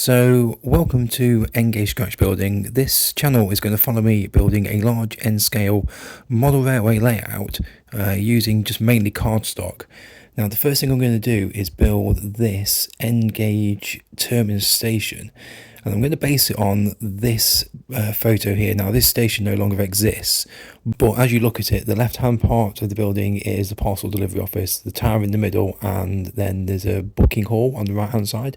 So, welcome to ngauge-scratch-building. This channel is going to follow me building a large N-scale model railway layout using just mainly cardstock. Now, the first thing I'm going to do is build this N-gauge terminus station, and I'm going to base it on this photo here. Now, this station no longer exists, but as you look at it, the left-hand part of the building is the parcel delivery office, the tower in the middle, and then there's a booking hall on the right-hand side.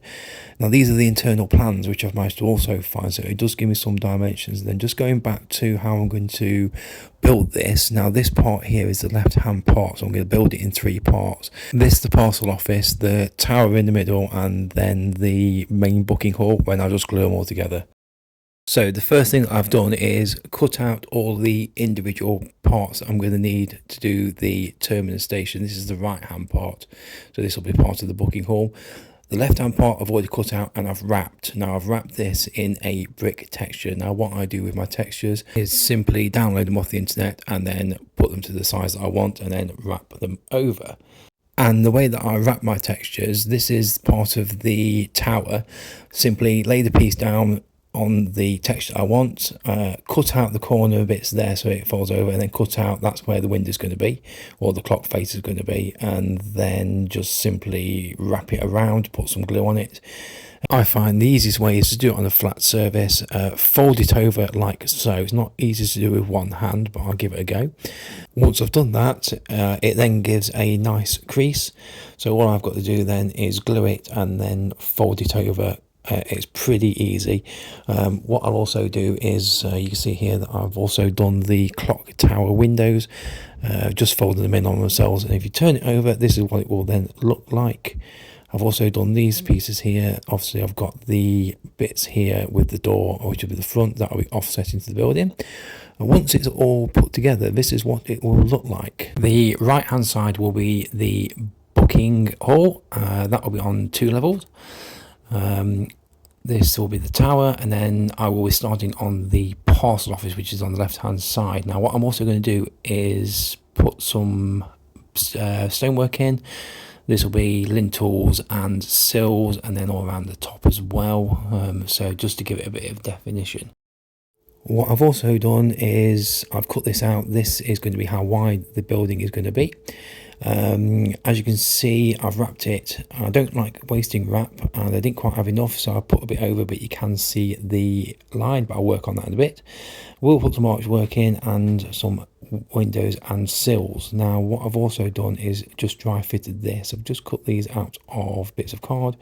Now, these are the internal plans which I've managed to also find, so it does give me some dimensions. And then just going back to how I'm going to build this. Now, this part here is the left-hand part, so I'm going to build it in 3 parts. This is the parcel office, the tower in the middle, and then the main booking hall, when I just glue them all together. So the first thing I've done is cut out all the individual parts that I'm going to need to do the terminus station. This is the right hand part, so this will be part of the booking hall. The left hand part I've already cut out and I've wrapped. Now I've wrapped this in a brick texture. Now what I do with my textures is simply download them off the internet and then put them to the size that I want and then wrap them over. And the way that I wrap my textures, this is part of the tower. Simply lay the piece down on the texture I want, cut out the corner bits there so it falls over, and then cut out that's where the window's going to be, or the clock face is going to be, and then just simply wrap it around, put some glue on it. I find the easiest way is to do it on a flat surface, fold it over like so. It's not easy to do with one hand, but I'll give it a go. Once I've done that, it then gives a nice crease, so all I've got to do then is glue it and then fold it over. It's pretty easy. What I'll also do is you can see here that I've also done the clock tower windows, just folded them in on themselves, and if you turn it over, this is what it will then look like. I've also done these pieces here. Obviously I've got the bits here with the door, which will be the front, that will be offset into the building. And once it's all put together, this is what it will look like. The right hand side will be the booking hall, that will be on 2 levels. This will be the tower, and then I will be starting on the parcel office, which is on the left hand side. Now what I'm also going to do is put some stonework in. This will be lintels and sills, and then all around the top as well, so just to give it a bit of definition. What I've also done is I've cut this out. This is going to be how wide the building is going to be. As you can see, I've wrapped it. I don't like wasting wrap, and I didn't quite have enough, so I put a bit over, but you can see the line, but I'll work on that in a bit. We'll put some archwork in and some windows and sills. Now what I've also done is just dry fitted this. I've just cut these out of bits of card.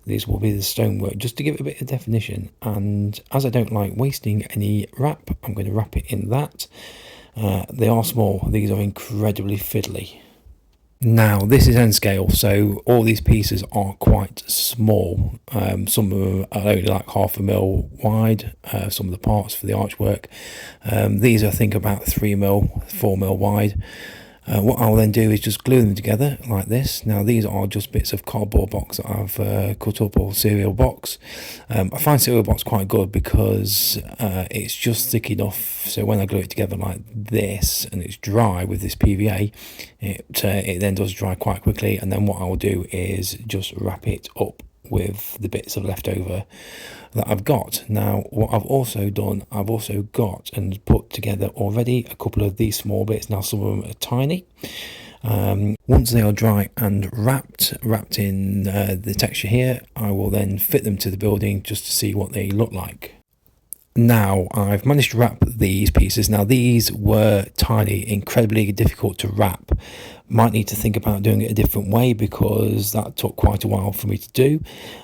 These will be the stonework, just to give it a bit of definition, and as I don't like wasting any wrap, I'm going to wrap it in that. They are small, these are incredibly fiddly. Now this is N-scale, so all these pieces are quite small. Some of them are only like 0.5 mil wide, some of the parts for the archwork. These are, I think, about 3 mil, 4 mil wide. What I'll then do is just glue them together like this. Now these are just bits of cardboard box that I've cut up, or cereal box. I find cereal box quite good because it's just thick enough, so when I glue it together like this and it's dry with this PVA, it then does dry quite quickly. And then what I'll do is just wrap it up with the bits of leftover that I've got. Now what I've also done, I've also got and put together already a couple of these small bits. Now some of them are tiny. Once they are dry and wrapped in the texture here, I will then fit them to the building just to see what they look like. Now I've managed to wrap these pieces. Now these were tiny, incredibly difficult to wrap. Might need to think about doing it a different way because that took quite a while for me to do.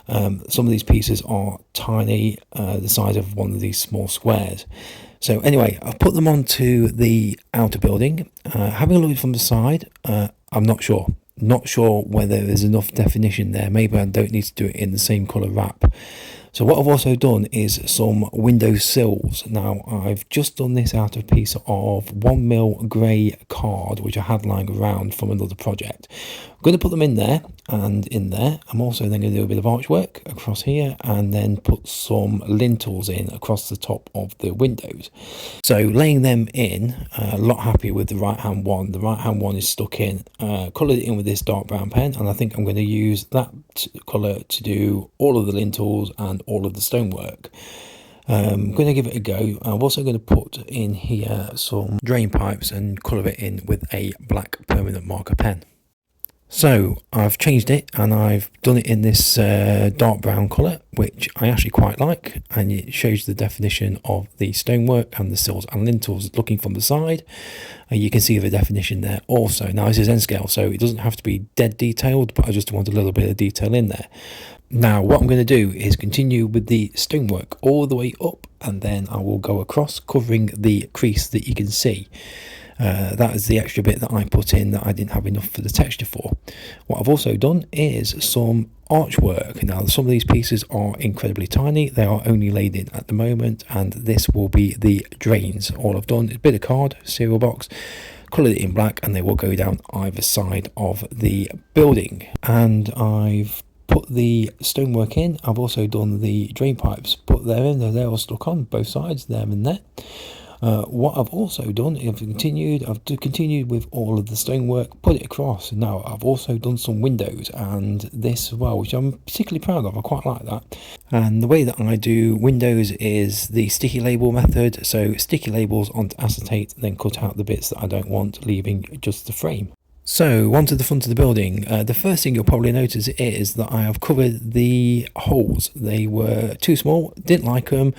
Some of these pieces are tiny, the size of one of these small squares. So anyway, I've put them onto the outer building. Having a look from the side, I'm not sure whether there's enough definition there. Maybe I don't need to do it in the same colour wrap. So what I've also done is some window sills. Now I've just done this out of a piece of 1 mil grey card which I had lying around from another project. I'm going to put them in there and in there. I'm also then going to do a bit of archwork across here and then put some lintels in across the top of the windows. So laying them in, a lot happier with the right hand one. The right hand one is stuck in, coloured it in with this dark brown pen, and I think I'm going to use that colour to do all of the lintels and all of the stonework. I'm going to give it a go. I'm also going to put in here some drain pipes and colour it in with a black permanent marker pen. So I've changed it and I've done it in this dark brown colour, which I actually quite like, and it shows the definition of the stonework and the sills and lintels looking from the side. You can see the definition there also. Now this is nscale, so it doesn't have to be dead detailed, but I just want a little bit of detail in there. Now what I'm going to do is continue with the stonework all the way up, and then I will go across covering the crease that you can see. That is the extra bit that I put in that I didn't have enough for the texture for. What I've also done is some archwork. Now some of these pieces are incredibly tiny, they are only laid in at the moment, and this will be the drains. All I've done is a bit of card, cereal box, coloured it in black, and they will go down either side of the building. And I've put the stonework in. I've also done the drain pipes, put there in, they're all stuck on both sides, there and there. What I've also done is I've continued with all of the stonework, put it across. Now I've also done some windows and this as well, which I'm particularly proud of. I quite like that. And the way that I do windows is the sticky label method. So sticky labels onto acetate, then cut out the bits that I don't want, leaving just the frame. So onto the front of the building. The first thing you'll probably notice is that I have covered the holes. They were too small, didn't like them,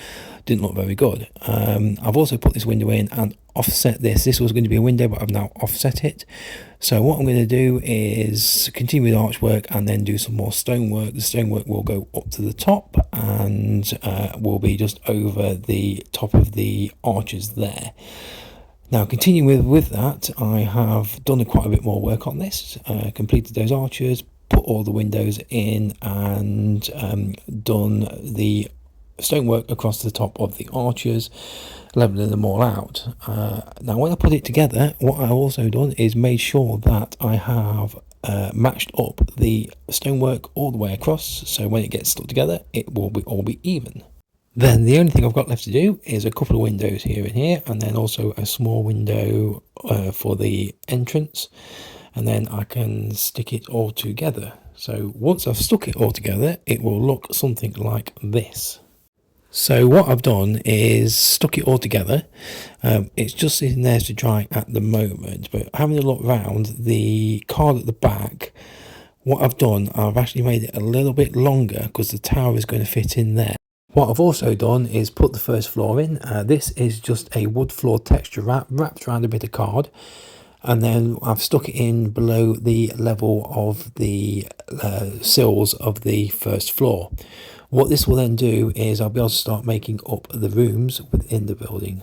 didn't look very good. I've also put this window in and offset this. This was going to be a window, but I've now offset it. So what I'm going to do is continue with archwork and then do some more stonework. The stonework will go up to the top and will be just over the top of the arches there. Now continuing with that, I have done quite a bit more work on this, completed those arches, put all the windows in, and done the stonework across the top of the arches, leveling them all out. Now when I put it together, what I've also done is made sure that I have matched up the stonework all the way across, so when it gets stuck together it will all be even. Then the only thing I've got left to do is a couple of windows here and here, and then also a small window for the entrance, and then I can stick it all together. So once I've stuck it all together, it will look something like this. So what I've done is stuck it all together. It's just sitting there to dry at the moment, but having a look round the card at the back, what I've done, I've actually made it a little bit longer because the tower is going to fit in there. What I've also done is put the first floor in. This is just a wood floor texture wrapped around a bit of card, and then I've stuck it in below the level of the sills of the first floor. What this will then do is I'll be able to start making up the rooms within the building.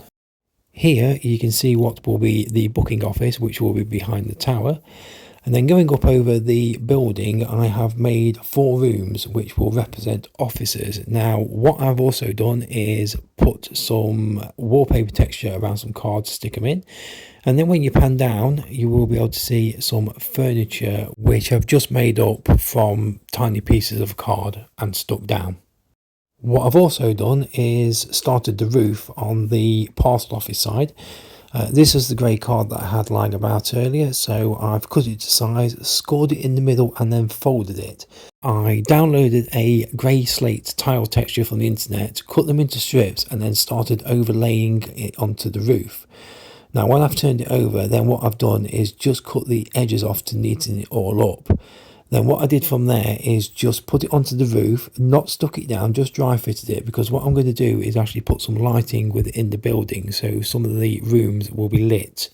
Here you can see what will be the booking office, which will be behind the tower. And then going up over the building, I have made 4 rooms which will represent offices. Now, what I've also done is put some wallpaper texture around some cards, stick them in. And then when you pan down, you will be able to see some furniture which I've just made up from tiny pieces of card and stuck down. What I've also done is started the roof on the parcel office side. This is the grey card that I had lying about earlier, so I've cut it to size, scored it in the middle and then folded it. I downloaded a grey slate tile texture from the internet, cut them into strips and then started overlaying it onto the roof. Now when I've turned it over, then what I've done is just cut the edges off to neaten it all up. Then what I did from there is just put it onto the roof, not stuck it down, just dry fitted it, because what I'm going to do is actually put some lighting within the building, so some of the rooms will be lit.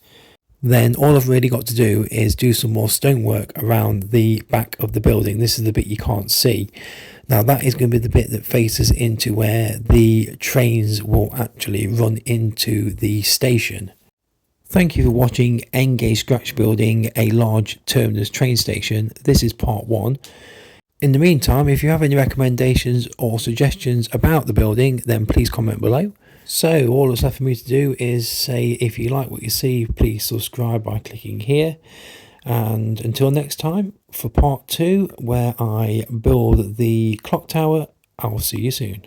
Then all I've really got to do is do some more stonework around the back of the building. This is the bit you can't see. Now that is going to be the bit that faces into where the trains will actually run into the station. Thank you for watching ngauge-scratch-building a large terminus train station. This is part 1. In the meantime, if you have any recommendations or suggestions about the building, then please comment below. So all that's left for me to do is say, if you like what you see, please subscribe by clicking here. And until next time, for part 2, where I build the clock tower, I'll see you soon.